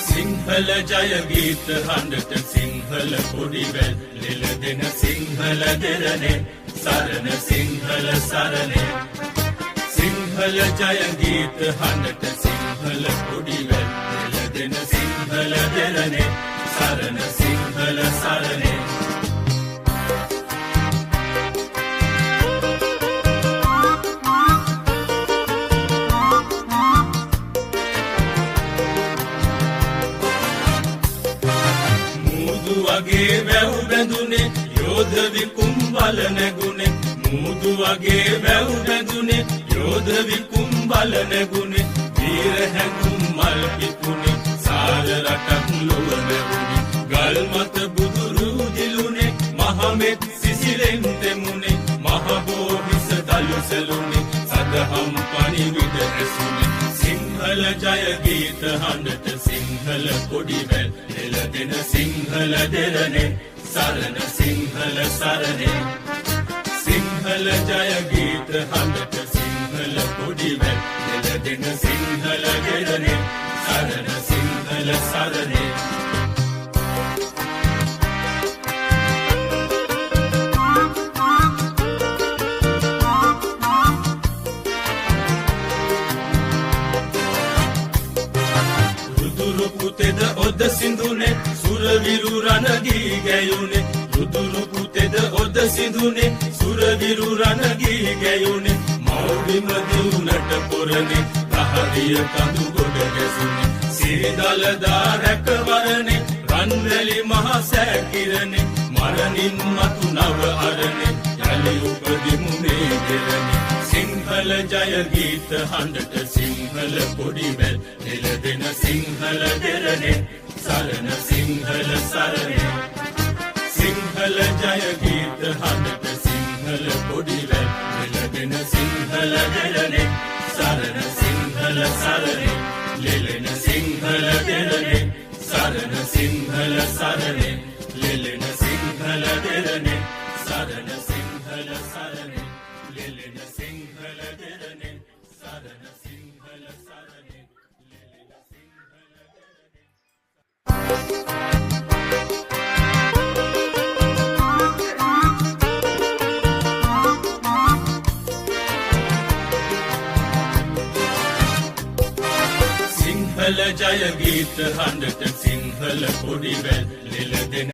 සිංහල ජය ගීත හඬට සිංහල කොඩිවැල් ලෙල දෙන සිංහල දෙරණේ සරණ සිංහල සරණේ සිංහල ජය ගීත හඬට සිංහල කොඩිවැල් ලෙල දෙන සිංහල දෙරණේ සරණ සිංහල සරණේ වගේ වැව් බැඳුනේ යෝධ විකුම්බල නැගුනේ මූදු වගේ වැව් බැඳුනේ යෝධ විකුම්බල නැගුනේ වීර හැඟුම් මල් පිපුනේ සාර රටක් ලොව ලැබුනේ ගල් මත බුදුරු දිලුනේ මහමෙත් සිසිලෙන් දෙමුනේ මහ බෝධිස දලු සැලුනේ සදහම් පණිවිඩ ඇසුනේ සිංහල ජය ගීත හඬට සිංහල කොඩිවැල් ලෙල දෙන සිංහල දෙරණේ සරණ සිංහල සරණේ සිංහල ජය ගීත හඬට සිංහල කොඩිවැල් ලෙල දෙන සිංහල දෙරණේ සරණ සිංහල සරණේ පුතෙද ඔද සිඳුනේ සුරවිරු රණගී ගැයුනේ රුදුරු පුතෙද ඔද සිඳුනේ සුරවිරු රණගී ගැයුනේ මෞබිම දියුණට පොරනේ රහදිය කඳු ගොඩ ගැසුනේ සිරිදලදා රැකවරනේ රන්වැලි මහ සෑකිරනේ මරණින් මතු නව අරනේ යලි උපදිමු මේ දෙරනේ සිංහල ජය ගීත හඬට සිංහල කොඩිවැල් ලෙල දෙන සිංහල දෙරණේ සරණ සිංහල සරණේ සිංහල ජය ගීත හඬට සිංහල කොඩිවැල් ලෙල දෙන සිංහල දෙරණේ සරණ සිංහල සරණේ ලෙලෙන සිංහල දෙරණේ සරණ සිංහල සරණේ ලෙලෙන සිංහල දෙරණේ සරණ සිංහල සරණේ ලෙලෙන සිංහල දෙරණේ සරණ සිංහල සරණේ ලෙලෙන සිංහල ජය ගීත හඬට සිංහල කොඩිවැල් ලෙල